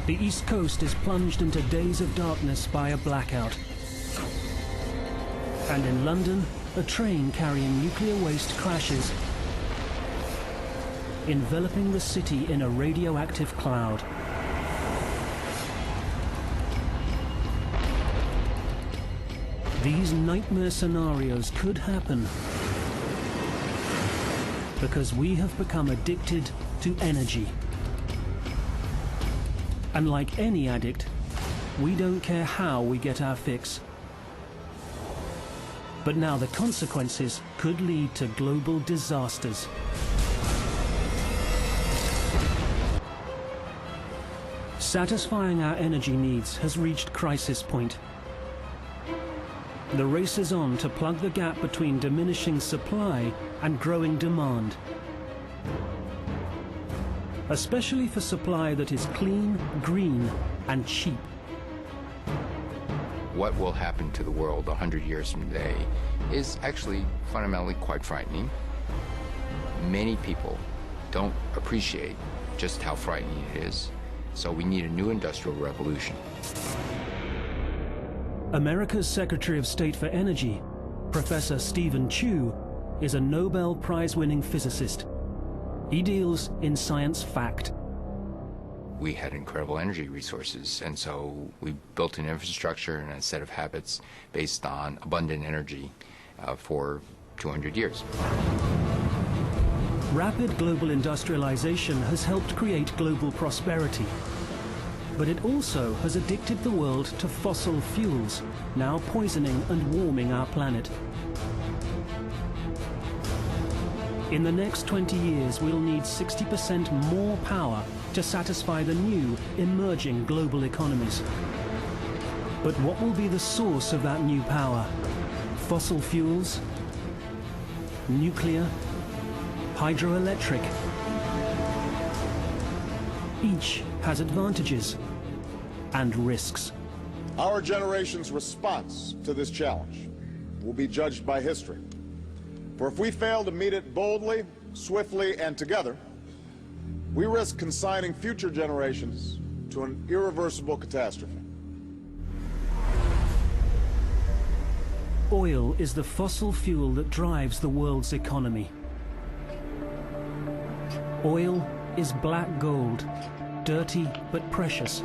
The East Coast is plunged into days of darkness by a blackout. And in London, a train carrying nuclear waste crashes, enveloping the city in a radioactive cloud. These nightmare scenarios could happen because we have become addicted to energy. And like any addict, we don't care how we get our fix. But now the consequences could lead to global disasters. Satisfying our energy needs has reached crisis point. The race is on to plug the gap between diminishing supply and growing demand, especially for supply that is clean, green, and cheap. What will happen to the world 100 years from today is actually fundamentally quite frightening. Many people don't appreciate just how frightening it is, so we need a new industrial revolution. America's Secretary of State for Energy, Professor Stephen Chu, is a Nobel Prize-winning physicist. He deals in science fact. We had incredible energy resources, and so we built an infrastructure and a set of habits based on abundant energy for 200 years. Rapid global industrialization has helped create global prosperity. But it also has addicted the world to fossil fuels, now poisoning and warming our planet. In the next 20 years, we'll need 60% more power to satisfy the new, emerging global economies. But what will be the source of that new power? Fossil fuels? Nuclear? Hydroelectric? Each has advantages and risks. Our generation's response to this challenge will be judged by history. For if we fail to meet it boldly, swiftly, and together, we risk consigning future generations to an irreversible catastrophe. Oil is the fossil fuel that drives the world's economy. Oil is black gold, dirty but precious.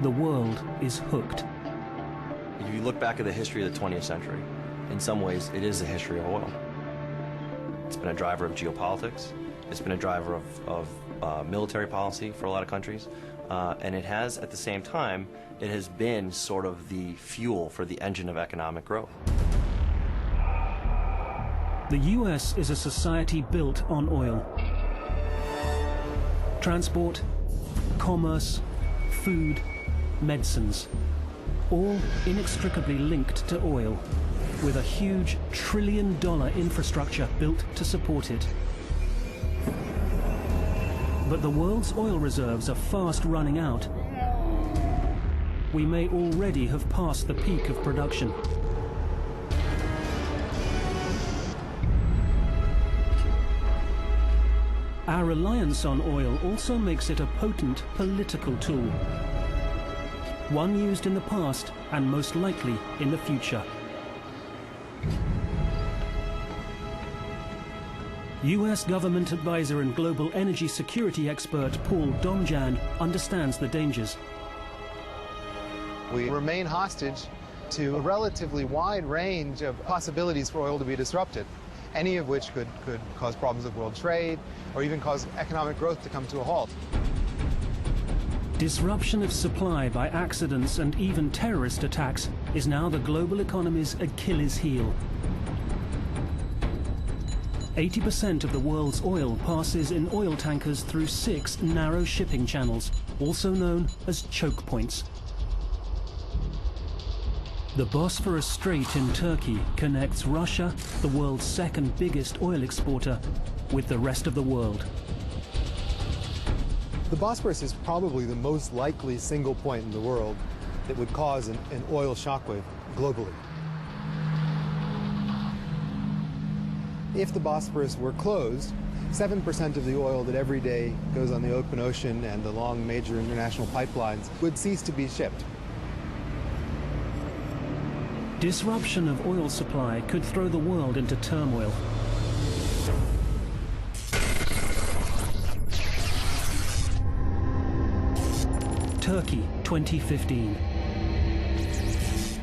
The world is hooked. If you look back at the history of the 20th century, in some ways it is the history of oil. It's been a driver of geopolitics. It's been a driver of military policy for a lot of countries. And it has, at the same time, it has been sort of the fuel for the engine of economic growth. The US is a society built on oil. Transport, commerce, food, medicines, all inextricably linked to oil, with a huge trillion-dollar infrastructure built to support it. But the world's oil reserves are fast running out. We may already have passed the peak of production. Our reliance on oil also makes it a potent political tool, one used in the past and most likely in the future. US government advisor and global energy security expert Paul Domjan understands the dangers. We remain hostage to a relatively wide range of possibilities for oil to be disrupted, any of which could cause problems with world trade or even cause economic growth to come to a halt. Disruption of supply by accidents and even terrorist attacks is now the global economy's Achilles heel. 80% of the world's oil passes in oil tankers through 6 narrow shipping channels, also known as choke points. The Bosphorus Strait in Turkey connects Russia, the world's second biggest oil exporter, with the rest of the world. The Bosphorus is probably the most likely single point in the world that would cause an oil shockwave globally. If the Bosphorus were closed, 7% of the oil that every day goes on the open ocean and along major international pipelines would cease to be shipped. Disruption of oil supply could throw the world into turmoil. Turkey, 2015.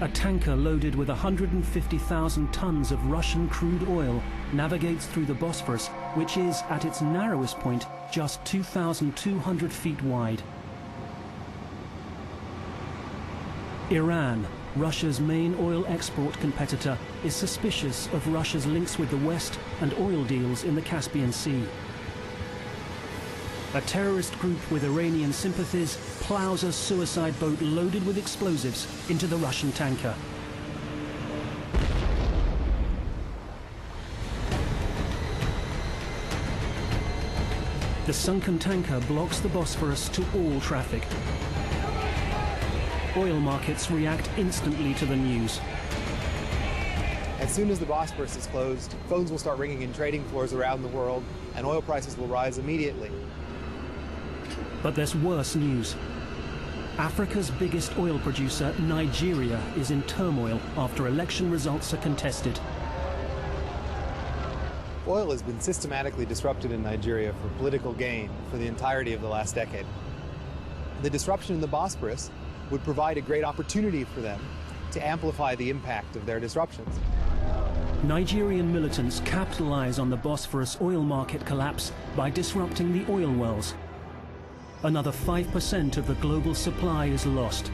A tanker loaded with 150,000 tons of Russian crude oil navigates through the Bosphorus, which is, at its narrowest point, just 2,200 feet wide. Iran, Russia's main oil export competitor, is suspicious of Russia's links with the West and oil deals in the Caspian Sea. A terrorist group with Iranian sympathies plows a suicide boat loaded with explosives into the Russian tanker. The sunken tanker blocks the Bosphorus to all traffic. Oil markets react instantly to the news. As soon as the Bosphorus is closed, phones will start ringing in trading floors around the world, and oil prices will rise immediately. But there's worse news. Africa's biggest oil producer, Nigeria, is in turmoil after election results are contested. Oil has been systematically disrupted in Nigeria for political gain for the entirety of the last decade. The disruption in the Bosporus would provide a great opportunity for them to amplify the impact of their disruptions. Nigerian militants capitalize on the Bosphorus oil market collapse by disrupting the oil wells. Another 5% of the global supply is lost.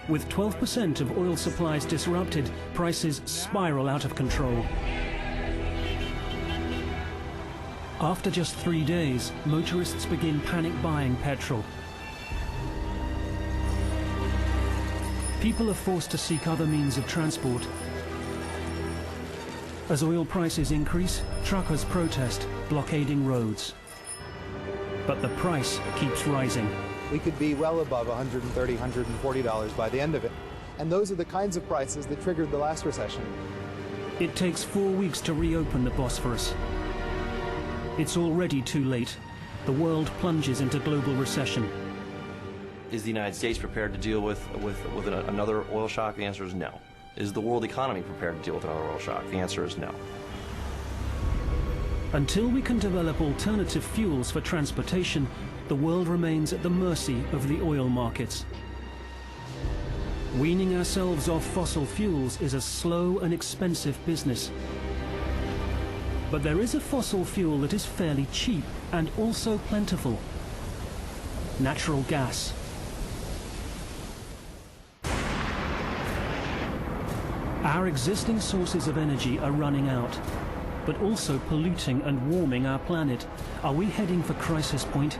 With 12% of oil supplies disrupted, prices spiral out of control. After just 3 days, motorists begin panic buying petrol. People are forced to seek other means of transport. As oil prices increase, truckers protest, blockading roads. But the price keeps rising. We could be well above $130, $140 by the end of it. And those are the kinds of prices that triggered the last recession. It takes 4 weeks to reopen the Bosphorus. It's already too late. The world plunges into global recession. Is the United States prepared to deal with another oil shock? The answer is no. Is the world economy prepared to deal with another oil shock? The answer is no. Until we can develop alternative fuels for transportation, the world remains at the mercy of the oil markets. Weaning ourselves off fossil fuels is a slow and expensive business. But there is a fossil fuel that is fairly cheap and also plentiful: natural gas. Our existing sources of energy are running out, but also polluting and warming our planet. Are we heading for crisis point?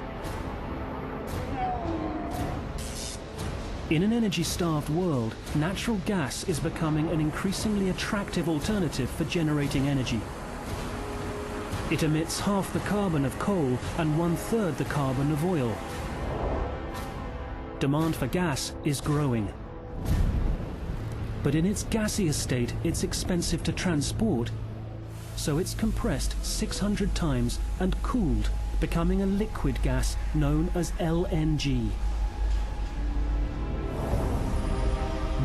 In an energy-starved world, natural gas is becoming an increasingly attractive alternative for generating energy. It emits half the carbon of coal and 1/3 the carbon of oil. Demand for gas is growing. But in its gaseous state, it's expensive to transport, so it's compressed 600 times and cooled, becoming a liquid gas known as LNG.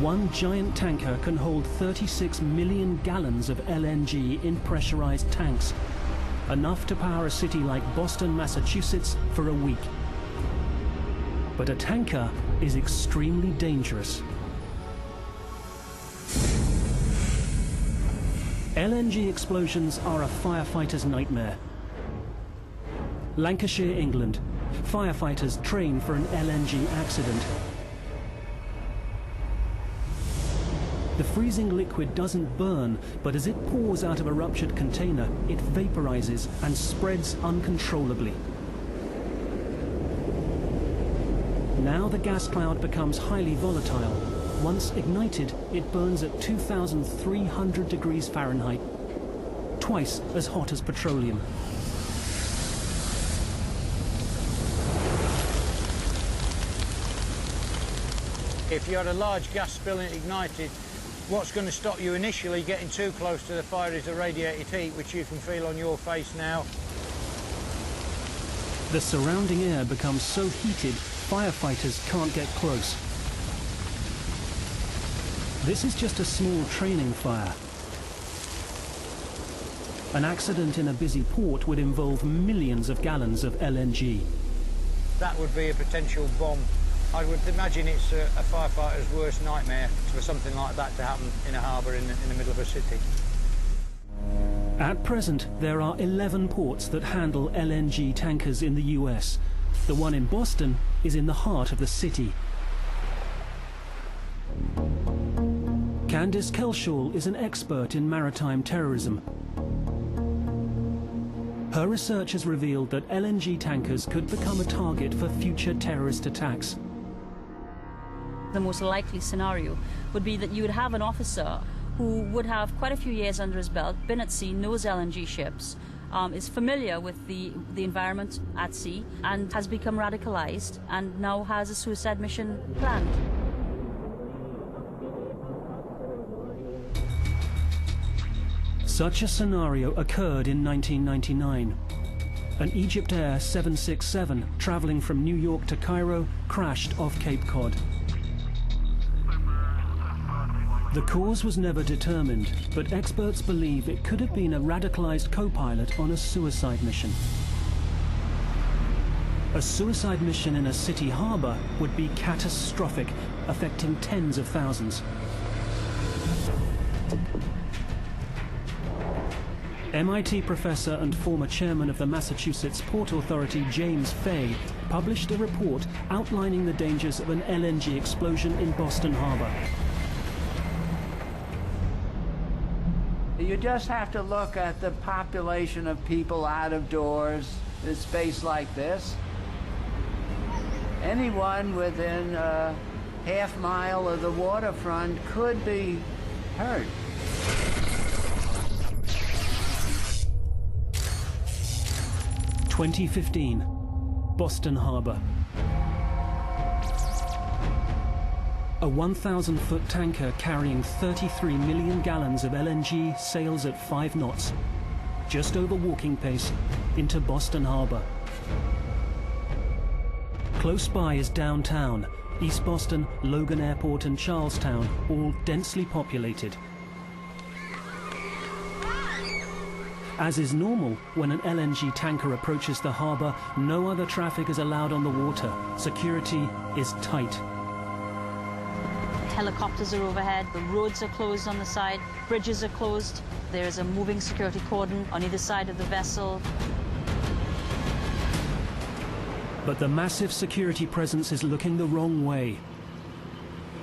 One giant tanker can hold 36 million gallons of LNG in pressurized tanks, enough to power a city like Boston, Massachusetts for a week. But a tanker is extremely dangerous. LNG explosions are a firefighter's nightmare. Lancashire, England. Firefighters train for an LNG accident. The freezing liquid doesn't burn, but as it pours out of a ruptured container, it vaporizes and spreads uncontrollably. Now the gas cloud becomes highly volatile. Once ignited, it burns at 2,300 degrees Fahrenheit, twice as hot as petroleum. If you had a large gas spill and it ignited, what's going to stop you initially getting too close to the fire is the radiated heat, which you can feel on your face now. The surrounding air becomes so heated, firefighters can't get close. This is just a small training fire. An accident in a busy port would involve millions of gallons of LNG. That would be a potential bomb. I would imagine it's a firefighter's worst nightmare for something like that to happen in a harbour in the middle of a city. At present, there are 11 ports that handle LNG tankers in the US. The one in Boston is in the heart of the city. Candice Kelshaw is an expert in maritime terrorism. Her research has revealed that LNG tankers could become a target for future terrorist attacks. The most likely scenario would be that you would have an officer who would have quite a few years under his belt, been at sea, knows LNG ships, is familiar with the environment at sea, and has become radicalized and now has a suicide mission planned. Such a scenario occurred in 1999. An Egyptair 767 traveling from New York to Cairo crashed off Cape Cod. The cause was never determined, but experts believe it could have been a radicalized co-pilot on a suicide mission. A suicide mission in a city harbor would be catastrophic, affecting tens of thousands. MIT professor and former chairman of the Massachusetts Port Authority, James Fay, published a report outlining the dangers of an LNG explosion in Boston Harbor. You just have to look at the population of people out of doors in a space like this. Anyone within a half-mile of the waterfront could be hurt. (2015) Boston Harbor. A 1,000-foot tanker carrying 33 million gallons of LNG sails at 5 knots, just over walking pace, into Boston Harbor. Close by is downtown, East Boston, Logan Airport and Charlestown, all densely populated. As is normal, when an LNG tanker approaches the harbor, no other traffic is allowed on the water. Security is tight. Helicopters are overhead, the roads are closed on the side, bridges are closed. There is a moving security cordon on either side of the vessel. But the massive security presence is looking the wrong way.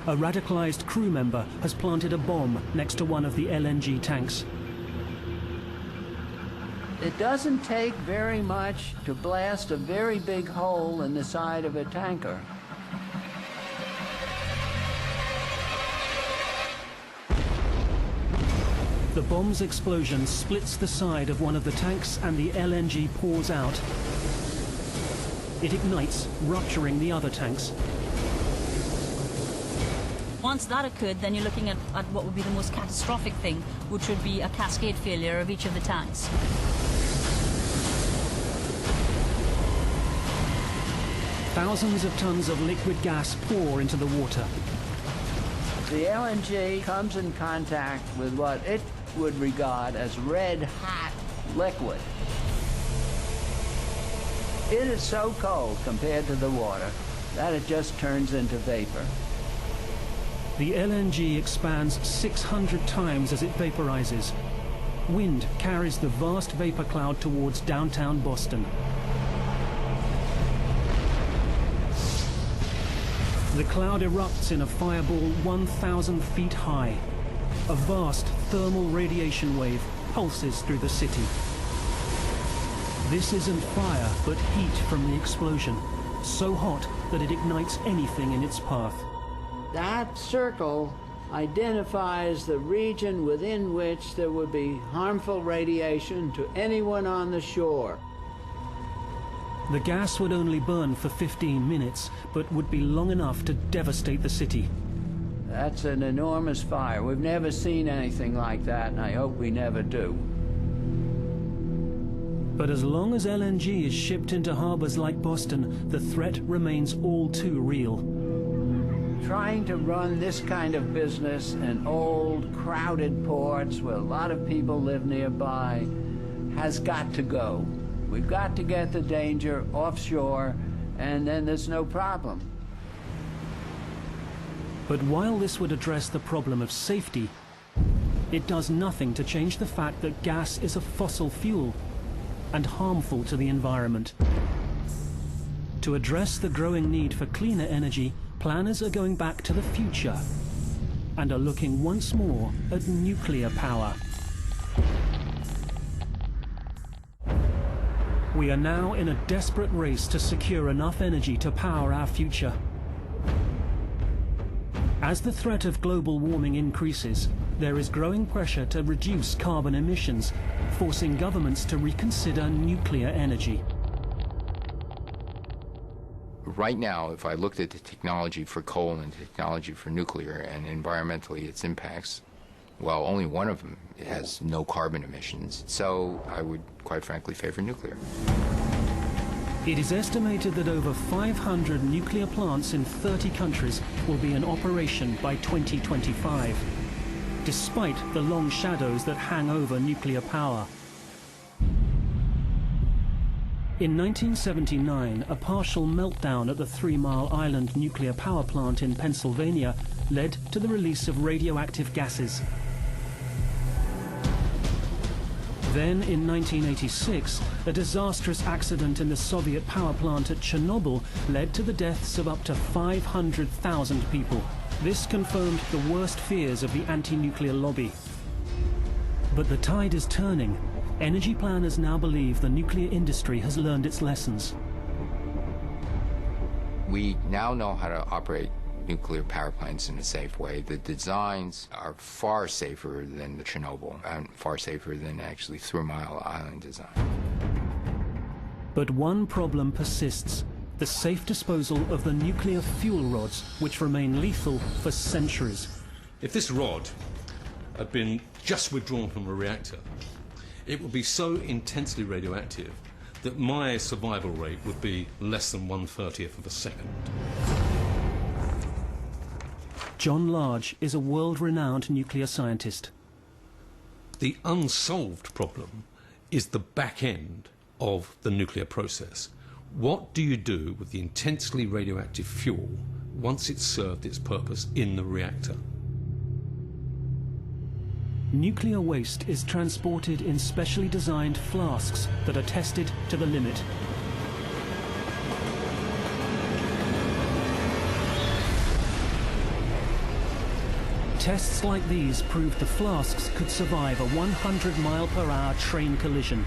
A radicalized crew member has planted a bomb next to one of the LNG tanks. It doesn't take very much to blast a very big hole in the side of a tanker. The bomb's explosion splits the side of one of the tanks and the LNG pours out. It ignites, rupturing the other tanks. Once that occurred, then you're looking at what would be the most catastrophic thing, which would be a cascade failure of each of the tanks. Thousands of tons of liquid gas pour into the water. The LNG comes in contact with what it would regard as red-hot liquid. It is so cold compared to the water that it just turns into vapor. The LNG expands 600 times as it vaporizes. Wind carries the vast vapor cloud towards downtown Boston. The cloud erupts in a fireball 1,000 feet high. A vast thermal radiation wave pulses through the city. This isn't fire, but heat from the explosion, so hot that it ignites anything in its path. That circle identifies the region within which there would be harmful radiation to anyone on the shore. The gas would only burn for 15 minutes, but would be long enough to devastate the city. That's an enormous fire. We've never seen anything like that, and I hope we never do. But as long as LNG is shipped into harbors like Boston, the threat remains all too real. Trying to run this kind of business in old, crowded ports where a lot of people live nearby has got to go. We've got to get the danger offshore, and then there's no problem. But while this would address the problem of safety, it does nothing to change the fact that gas is a fossil fuel and harmful to the environment. To address the growing need for cleaner energy, planners are going back to the future and are looking once more at nuclear power. We are now in a desperate race to secure enough energy to power our future. As the threat of global warming increases, there is growing pressure to reduce carbon emissions, forcing governments to reconsider nuclear energy. Right now, if I looked at the technology for coal and technology for nuclear and environmentally its impacts, well, only one of them has no carbon emissions, so I would quite frankly favor nuclear. It is estimated that over 500 nuclear plants in 30 countries will be in operation by 2025, despite the long shadows that hang over nuclear power. In 1979, a partial meltdown at the 3 Mile Island nuclear power plant in Pennsylvania led to the release of radioactive gases. Then, in 1986, a disastrous accident in the Soviet power plant at Chernobyl led to the deaths of up to 500,000 people. This confirmed the worst fears of the anti-nuclear lobby. But the tide is turning. Energy planners now believe the nuclear industry has learned its lessons. We now know how to operate nuclear power plants in a safe way. The designs are far safer than the Chernobyl, and far safer than actually 3 Mile Island design. But one problem persists: the safe disposal of the nuclear fuel rods, which remain lethal for centuries. If this rod had been just withdrawn from a reactor, it would be so intensely radioactive that my survival rate would be less than 1/30th of a second. John Large is a world-renowned nuclear scientist. The unsolved problem is the back end of the nuclear process. What do you do with the intensely radioactive fuel once it's served its purpose in the reactor? Nuclear waste is transported in specially designed flasks that are tested to the limit. Tests like these proved the flasks could survive a 100-mile-per-hour train collision.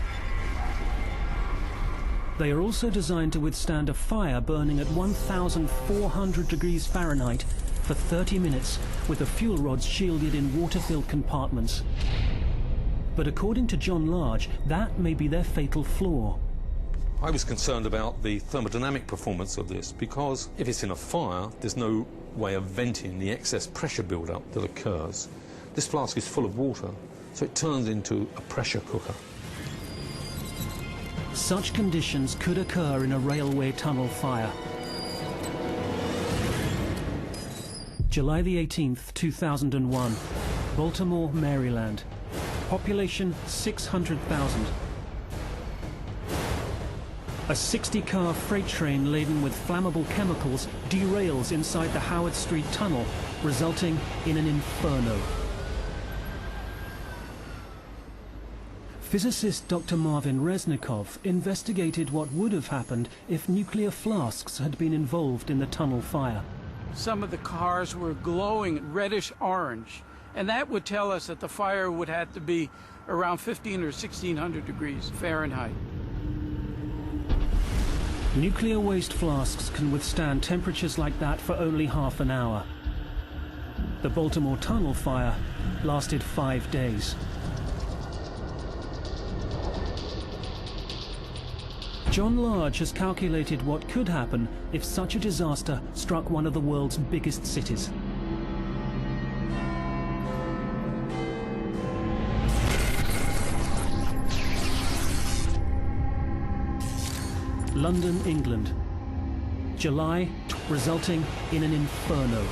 They are also designed to withstand a fire burning at 1,400 degrees Fahrenheit for 30 minutes, with the fuel rods shielded in water-filled compartments. But according to John Large, that may be their fatal flaw. I was concerned about the thermodynamic performance of this, because if it's in a fire, there's no way of venting the excess pressure build-up that occurs. This flask is full of water, so it turns into a pressure cooker. Such conditions could occur in a railway tunnel fire. July the 18th, 2001, Baltimore, Maryland. Population 600,000. A 60-car freight train laden with flammable chemicals derails inside the Howard Street Tunnel, resulting in an inferno. Physicist Dr. Marvin Reznikov investigated what would have happened if nuclear flasks had been involved in the tunnel fire. Some of the cars were glowing reddish orange, and that would tell us that the fire would have to be around 15 or 1600 degrees Fahrenheit. Nuclear waste flasks can withstand temperatures like that for only half an hour. The Baltimore tunnel fire lasted 5 days. John Large has calculated what could happen if such a disaster struck one of the world's biggest cities. London, England. July, resulting in an inferno.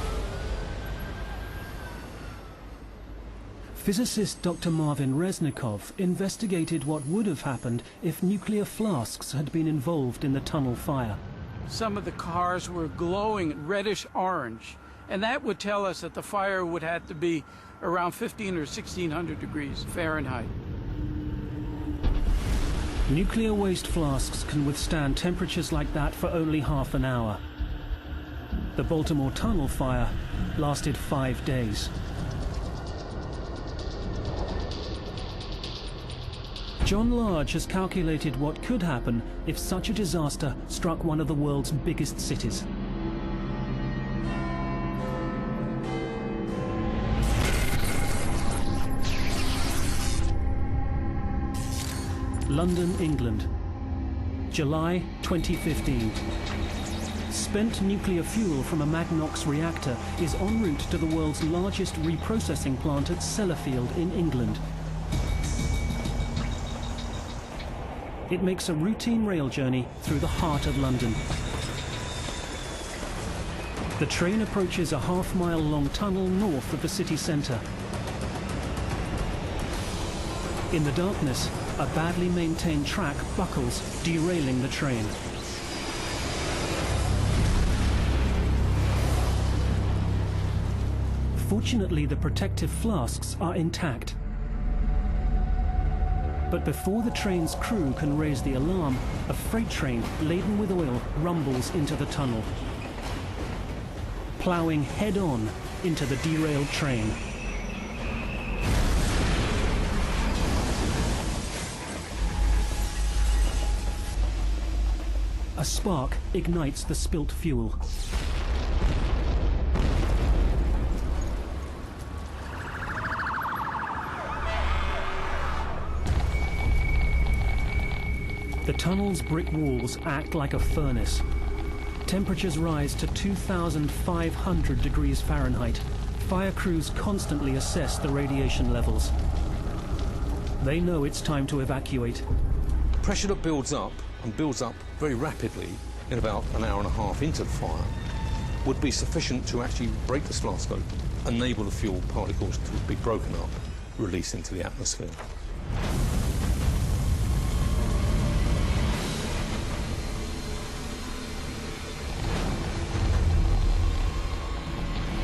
Physicist Dr. Marvin Reznikov investigated what would have happened if nuclear flasks had been involved in the tunnel fire. Some of the cars were glowing reddish orange, and that would tell us that the fire would have to be around 15 or 1600 degrees Fahrenheit. Nuclear waste flasks can withstand temperatures like that for only half an hour. The Baltimore tunnel fire lasted 5 days. John Large has calculated what could happen if such a disaster struck one of the world's biggest cities. London, England. July 2015. Spent nuclear fuel from a Magnox reactor is en route to the world's largest reprocessing plant at Sellafield in England. It makes a routine rail journey through the heart of London. The train approaches a half-mile-long tunnel north of the city centre. In the darkness, a badly maintained track buckles, derailing the train. Fortunately, the protective flasks are intact. But before the train's crew can raise the alarm, a freight train laden with oil rumbles into the tunnel, ploughing head-on into the derailed train. A spark ignites the spilt fuel. The tunnel's brick walls act like a furnace. Temperatures rise to 2,500 degrees Fahrenheit. Fire crews constantly assess the radiation levels. They know it's time to evacuate. Pressure that builds up and builds up very rapidly in about an hour and a half into the fire would be sufficient to actually break this flask open, enable the fuel particles to be broken up, released into the atmosphere.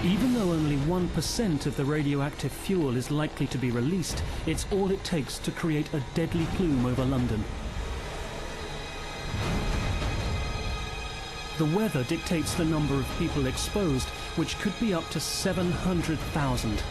Even though only 1% of the radioactive fuel is likely to be released, it's all it takes to create a deadly plume over London. The weather dictates the number of people exposed, which could be up to 700,000.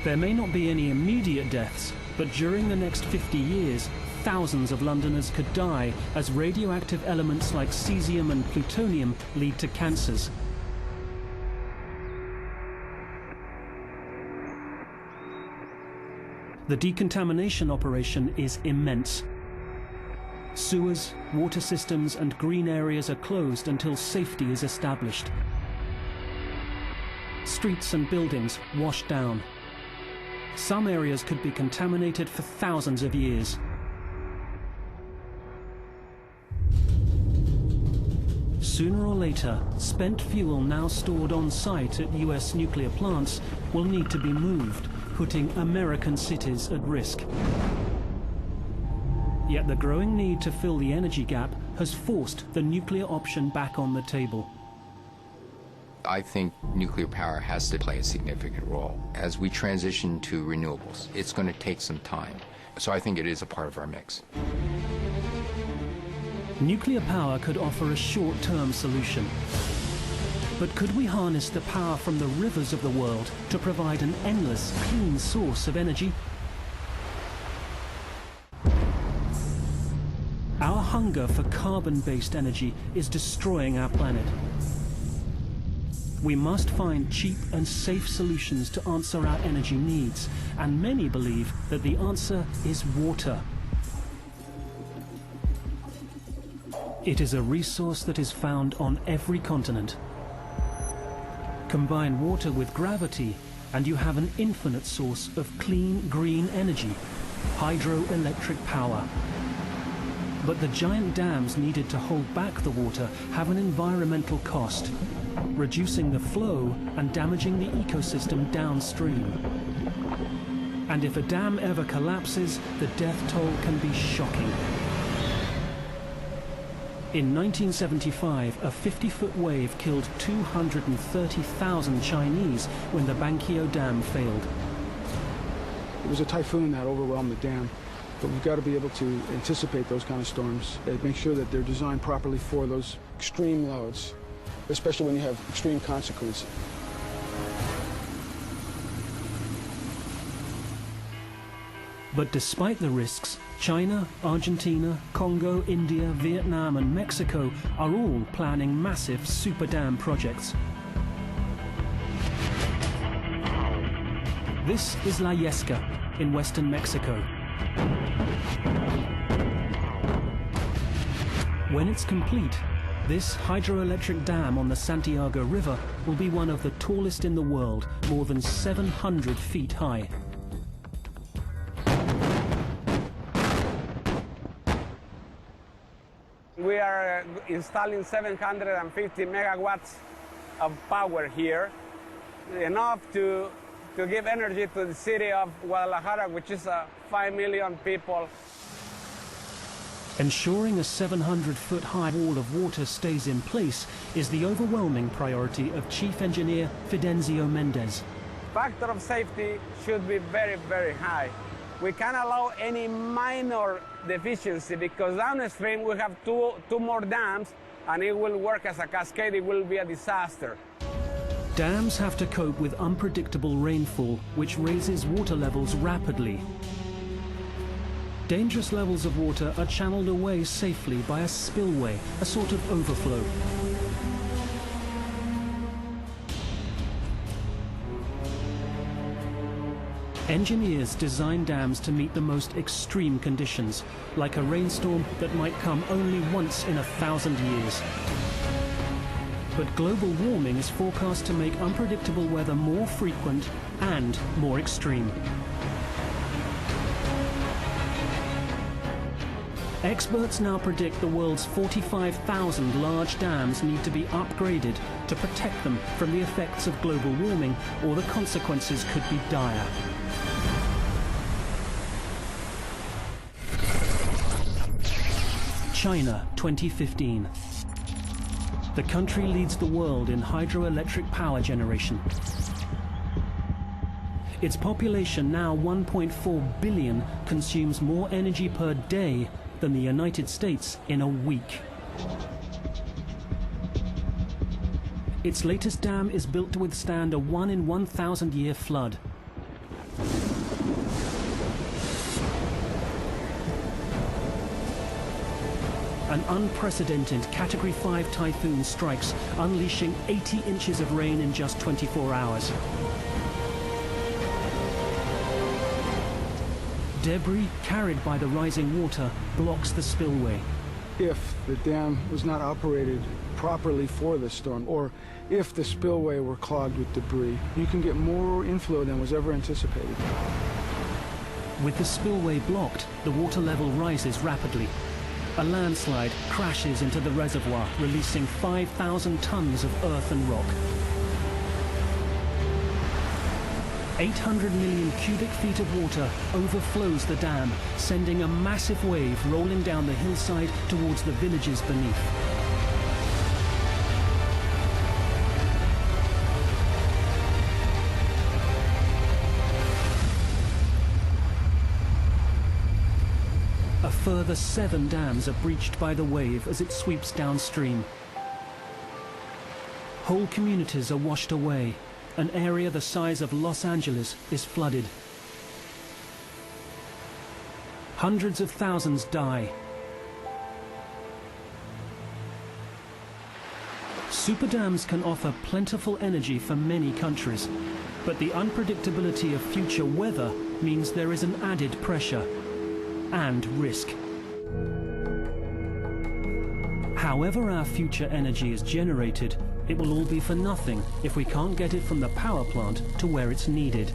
There may not be any immediate deaths, but during the next 50 years, thousands of Londoners could die as radioactive elements like cesium and plutonium lead to cancers. The decontamination operation is immense. Sewers, water systems and green areas are closed until safety is established. Streets and buildings washed down. Some areas could be contaminated for thousands of years. Sooner or later, spent fuel now stored on site at US nuclear plants will need to be moved, putting American cities at risk. Yet the growing need to fill the energy gap has forced the nuclear option back on the table. I think nuclear power has to play a significant role. As we transition to renewables, it's going to take some time. So I think it is a part of our mix. Nuclear power could offer a short-term solution. But could we harness the power from the rivers of the world to provide an endless, clean source of energy? Our hunger for carbon-based energy is destroying our planet. We must find cheap and safe solutions to answer our energy needs, and many believe that the answer is water. It is a resource that is found on every continent. Combine water with gravity, and you have an infinite source of clean, green energy, hydroelectric power. But the giant dams needed to hold back the water have an environmental cost, reducing the flow and damaging the ecosystem downstream. And if a dam ever collapses, the death toll can be shocking. In 1975, a 50-foot wave killed 230,000 Chinese when the Bankyo Dam failed. It was a typhoon that overwhelmed the dam, but we've got to be able to anticipate those kind of storms and make sure that they're designed properly for those extreme loads, especially when you have extreme consequences. But despite the risks, China, Argentina, Congo, India, Vietnam and Mexico are all planning massive super dam projects. This is La Yesca in western Mexico. When it's complete, this hydroelectric dam on the Santiago River will be one of the tallest in the world, more than 700 feet high. We are installing 750 megawatts of power here, enough to give energy to the city of Guadalajara, which is 5 million people. Ensuring a 700-foot high wall of water stays in place is the overwhelming priority of Chief Engineer Fidencio Mendez. Factor of safety should be very, very high. We can't allow any minor deficiency because downstream we have two more dams and it will work as a cascade. It will be a disaster. Dams have to cope with unpredictable rainfall, which raises water levels rapidly. Dangerous levels of water are channeled away safely by a spillway, a sort of overflow. Engineers design dams to meet the most extreme conditions, like a rainstorm that might come only once in 1,000 years. But global warming is forecast to make unpredictable weather more frequent and more extreme. Experts now predict the world's 45,000 large dams need to be upgraded to protect them from the effects of global warming, or the consequences could be dire. China, 2015. The country leads the world in hydroelectric power generation. Its population, now 1.4 billion, consumes more energy per day than the United States in a week. Its latest dam is built to withstand a 1 in 1,000 year flood. An unprecedented Category 5 typhoon strikes, unleashing 80 inches of rain in just 24 hours. Debris carried by the rising water blocks the spillway. If the dam was not operated properly for the storm, or if the spillway were clogged with debris, you can get more inflow than was ever anticipated. With the spillway blocked, the water level rises rapidly. A landslide crashes into the reservoir, releasing 5,000 tons of earth and rock. 800 million cubic feet of water overflows the dam, sending a massive wave rolling down the hillside towards the villages beneath. A further 7 dams are breached by the wave as it sweeps downstream. Whole communities are washed away. An area the size of Los Angeles is flooded. Hundreds of thousands die. Super dams can offer plentiful energy for many countries, but the unpredictability of future weather means there is an added pressure and risk. However our future energy is generated, it will all be for nothing if we can't get it from the power plant to where it's needed.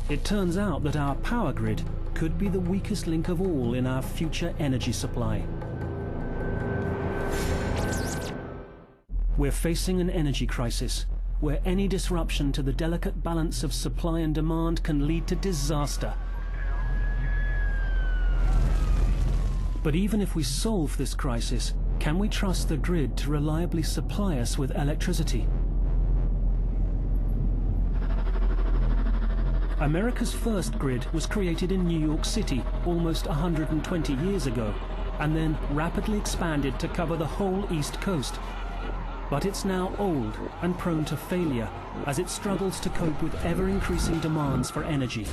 It turns out that our power grid could be the weakest link of all in our future energy supply. We're facing an energy crisis, where any disruption to the delicate balance of supply and demand can lead to disaster. But even if we solve this crisis, can we trust the grid to reliably supply us with electricity? America's first grid was created in New York City almost 120 years ago, and then rapidly expanded to cover the whole East Coast. But it's now old and prone to failure as it struggles to cope with ever-increasing demands for energy.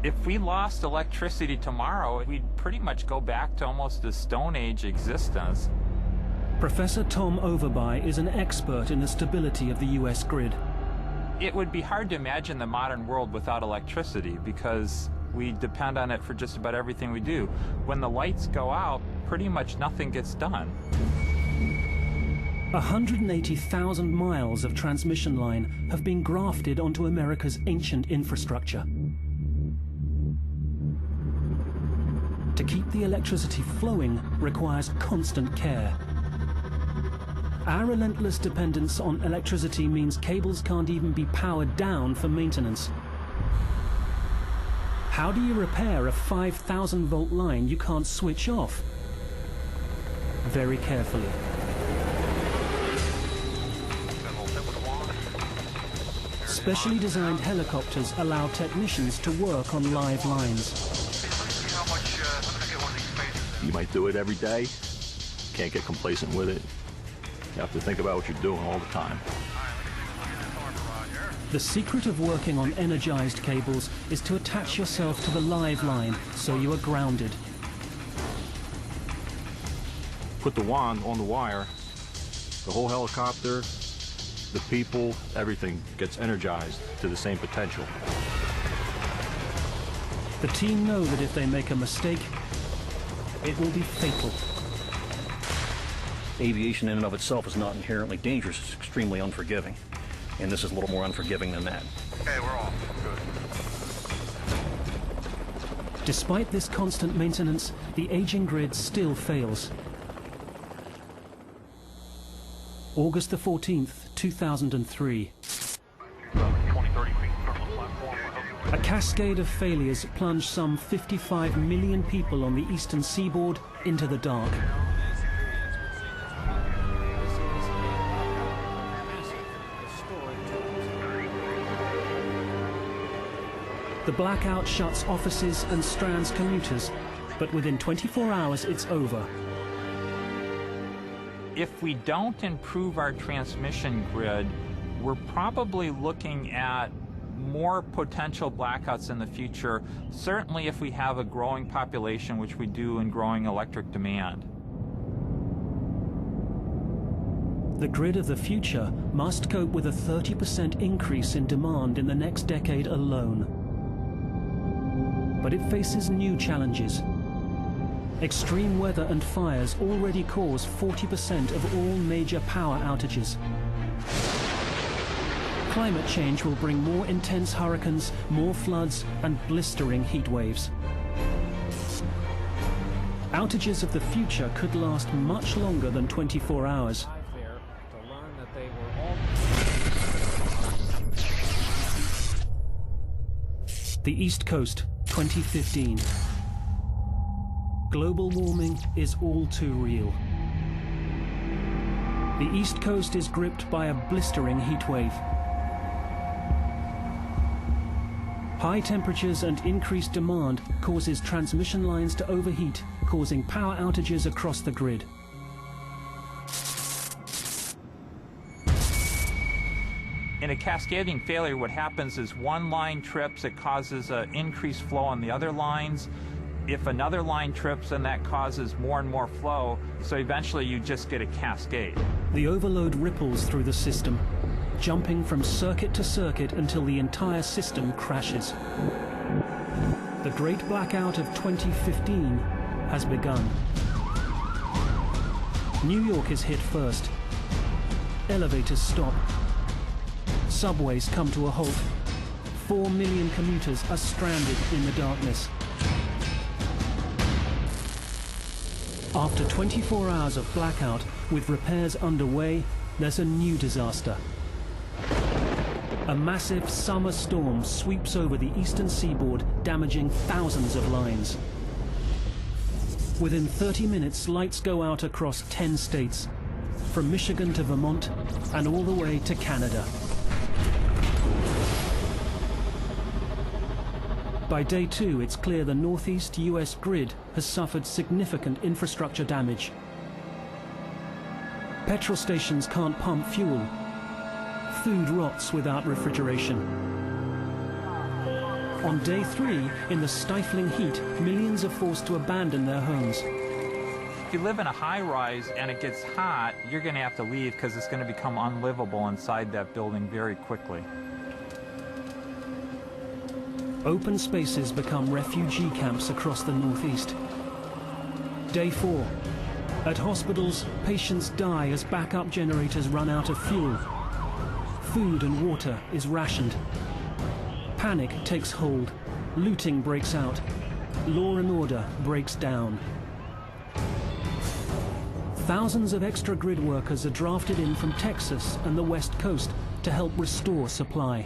If we lost electricity tomorrow, we'd pretty much go back to almost a Stone Age existence. Professor Tom Overby is an expert in the stability of the US grid. It would be hard to imagine the modern world without electricity because we depend on it for just about everything we do. When the lights go out, pretty much nothing gets done. 180,000 miles of transmission line have been grafted onto America's ancient infrastructure. To keep the electricity flowing requires constant care. Our relentless dependence on electricity means cables can't even be powered down for maintenance. How do you repair a 5,000-volt line you can't switch off? Very carefully. Specially designed helicopters allow technicians to work on live lines. You might do it every day. Can't get complacent with it. You have to think about what you're doing all the time. The secret of working on energized cables is to attach yourself to the live line so you are grounded. Put the wand on the wire, the whole helicopter, the people, everything gets energized to the same potential. The team know that if they make a mistake, it will be fatal. Aviation in and of itself is not inherently dangerous, it's extremely unforgiving. And this is a little more unforgiving than that. Okay, we're off. Good. Despite this constant maintenance, the aging grid still fails. August the 14th, 2003. A cascade of failures plunged some 55 million people on the eastern seaboard into the dark. The blackout shuts offices and strands commuters, but within 24 hours it's over. If we don't improve our transmission grid, we're probably looking at more potential blackouts in the future, certainly if we have a growing population, which we do, and growing electric demand. The grid of the future must cope with a 30% increase in demand in the next decade alone. But it faces new challenges. Extreme weather and fires already cause 40% of all major power outages. Climate change will bring more intense hurricanes, more floods, and blistering heat waves. Outages of the future could last much longer than 24 hours. The East Coast, 2015. Global warming is all too real. The East Coast is gripped by a blistering heat wave. High temperatures and increased demand causes transmission lines to overheat, causing power outages across the grid. In a cascading failure, what happens is one line trips, it causes an increased flow on the other lines. If another line trips, then that causes more and more flow, so eventually you just get a cascade. The overload ripples through the system, jumping from circuit to circuit until the entire system crashes. The Great Blackout of 2015 has begun. New York is hit first. Elevators stop. Subways come to a halt. 4 million commuters are stranded in the darkness. After 24 hours of blackout, with repairs underway, there's a new disaster. A massive summer storm sweeps over the eastern seaboard, damaging thousands of lines. Within 30 minutes, lights go out across 10 states, from Michigan to Vermont and all the way to Canada. By day 2, it's clear the northeast US grid has suffered significant infrastructure damage. Petrol stations can't pump fuel. Food rots without refrigeration. On day 3, in the stifling heat, millions are forced to abandon their homes. If you live in a high-rise and it gets hot, you're going to have to leave because it's going to become unlivable inside that building very quickly. Open spaces become refugee camps across the northeast. Day 4. At hospitals, patients die as backup generators run out of fuel. Food and water is rationed. Panic takes hold. Looting breaks out. Law and order breaks down. Thousands of extra grid workers are drafted in from Texas and the West Coast to help restore supply.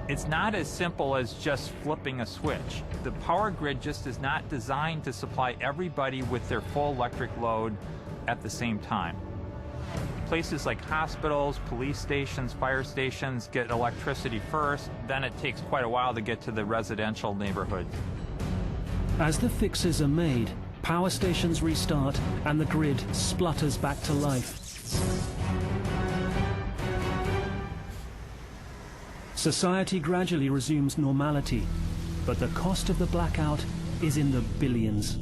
It's not as simple as just flipping a switch. The power grid just is not designed to supply everybody with their full electric load at the same time. Places like hospitals, police stations, fire stations get electricity first, then it takes quite a while to get to the residential neighborhood. As the fixes are made, power stations restart and the grid splutters back to life. Society gradually resumes normality, but the cost of the blackout is in the billions.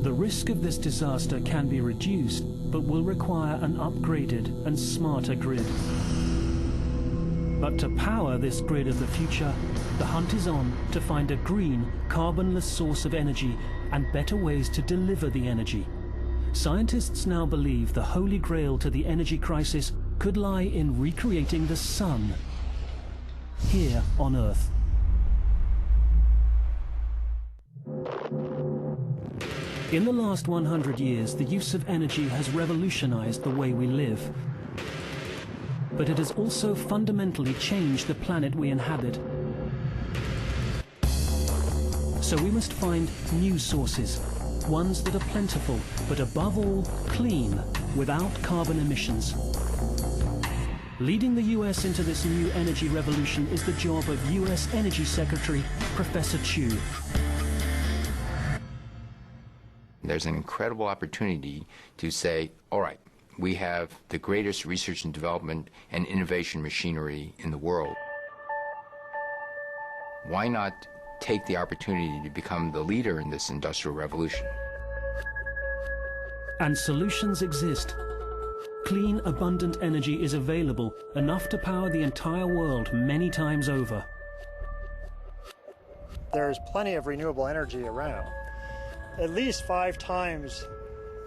The risk of this disaster can be reduced, but will require an upgraded and smarter grid. But to power this grid of the future, the hunt is on to find a green, carbonless source of energy and better ways to deliver the energy. Scientists now believe the holy grail to the energy crisis could lie in recreating the sun here on Earth. In the last 100 years, the use of energy has revolutionized the way we live. But it has also fundamentally changed the planet we inhabit. So we must find new sources, ones that are plentiful, but above all, clean, without carbon emissions. Leading the US into this new energy revolution is the job of US Energy Secretary, Professor Chu. There's an incredible opportunity to say, all right, we have the greatest research and development and innovation machinery in the world. Why not take the opportunity to become the leader in this industrial revolution? And solutions exist. Clean, abundant energy is available, enough to power the entire world many times over. There's plenty of renewable energy around. At least 5 times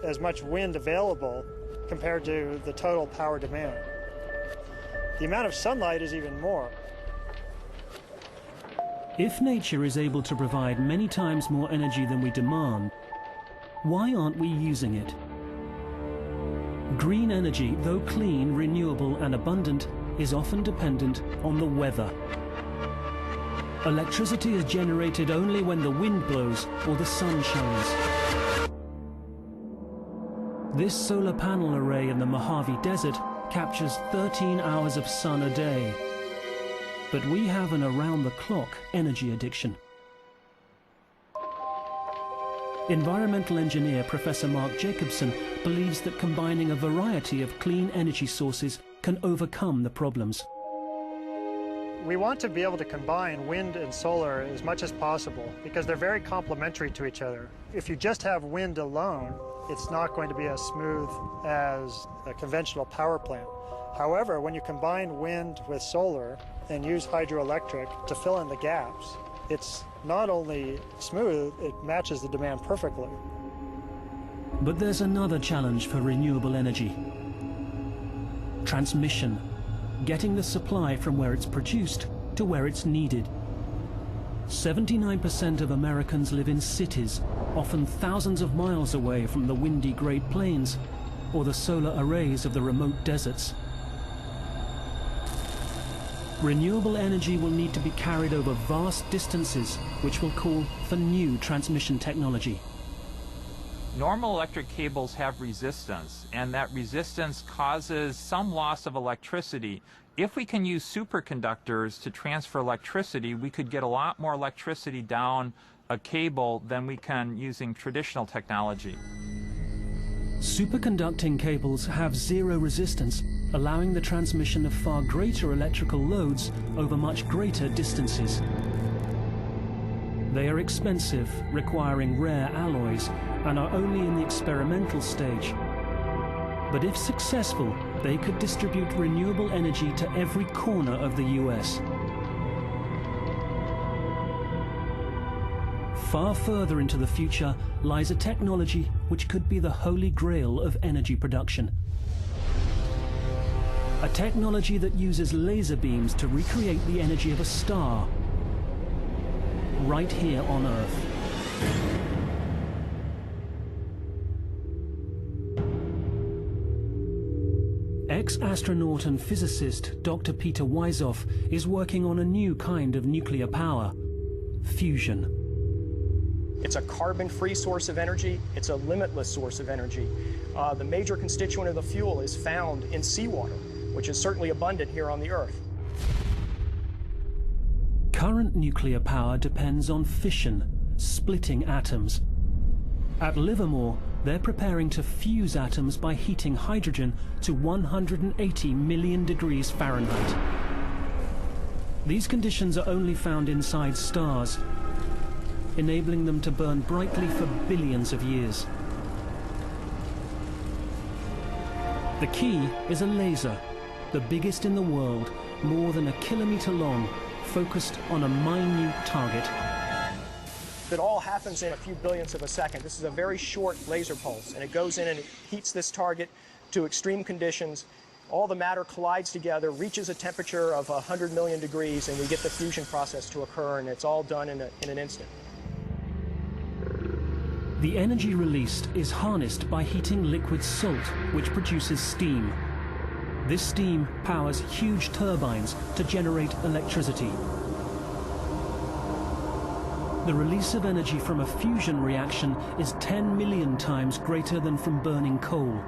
as much wind available compared to the total power demand. The amount of sunlight is even more. If nature is able to provide many times more energy than we demand, why aren't we using it? Green energy, though clean, renewable and abundant, is often dependent on the weather. Electricity is generated only when the wind blows or the sun shines. This solar panel array in the Mojave Desert captures 13 hours of sun a day. But we have an around-the-clock energy addiction. Environmental engineer Professor Mark Jacobson believes that combining a variety of clean energy sources can overcome the problems. We want to be able to combine wind and solar as much as possible because they're very complementary to each other. If you just have wind alone, it's not going to be as smooth as a conventional power plant. However, when you combine wind with solar and use hydroelectric to fill in the gaps, it's not only smooth, it matches the demand perfectly. But there's another challenge for renewable energy. Transmission, getting the supply from where it's produced to where it's needed. 79% of Americans live in cities, often thousands of miles away from the windy Great Plains or the solar arrays of the remote deserts. Renewable energy will need to be carried over vast distances, which will call for new transmission technology. Normal electric cables have resistance, and that resistance causes some loss of electricity. If we can use superconductors to transfer electricity, we could get a lot more electricity down a cable than we can using traditional technology. Superconducting cables have zero resistance, allowing the transmission of far greater electrical loads over much greater distances. They are expensive, requiring rare alloys, and are only in the experimental stage. But if successful, they could distribute renewable energy to every corner of the US. Far further into the future lies a technology which could be the holy grail of energy production. A technology that uses laser beams to recreate the energy of a star, right here on Earth. Ex-astronaut and physicist Dr. Peter Wisoff is working on a new kind of nuclear power, fusion. It's a carbon-free source of energy. It's a limitless source of energy. The major constituent of the fuel is found in seawater, which is certainly abundant here on the Earth. Current nuclear power depends on fission, splitting atoms. At Livermore, they're preparing to fuse atoms by heating hydrogen to 180 million degrees Fahrenheit. These conditions are only found inside stars, enabling them to burn brightly for billions of years. The key is a laser, the biggest in the world, more than 1 kilometer long, focused on a minute target. It all happens in a few billionths of a second. This is a very short laser pulse, and it goes in and it heats this target to extreme conditions. All the matter collides together, reaches a temperature of 100 million degrees, and we get the fusion process to occur, and it's all done in an instant. The energy released is harnessed by heating liquid salt, which produces steam. This steam powers huge turbines to generate electricity. The release of energy from a fusion reaction is 10 million times greater than from burning coal.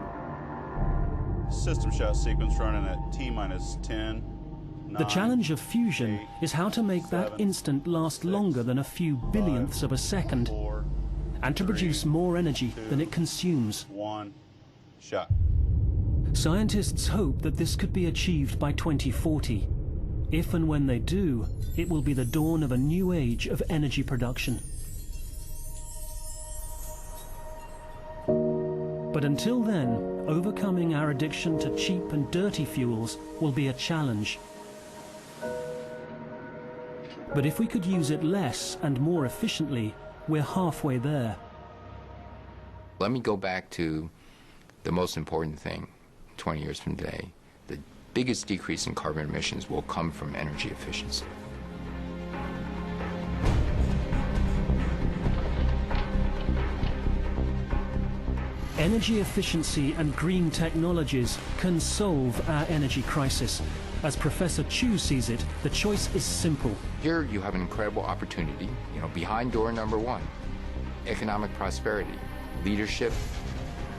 System shot sequence running at T-minus 10. The challenge of fusion is how to make that instant last longer than a few billionths of a second, and to produce more energy than it consumes. 1, shot. Scientists hope that this could be achieved by 2040. If and when they do, it will be the dawn of a new age of energy production. But until then, overcoming our addiction to cheap and dirty fuels will be a challenge. But if we could use it less and more efficiently, we're halfway there. Let me go back to the most important thing 20 years from today. The biggest decrease in carbon emissions will come from energy efficiency. Energy efficiency and green technologies can solve our energy crisis. As Professor Chu sees it, the choice is simple. Here you have an incredible opportunity, behind door number 1. Economic prosperity, leadership,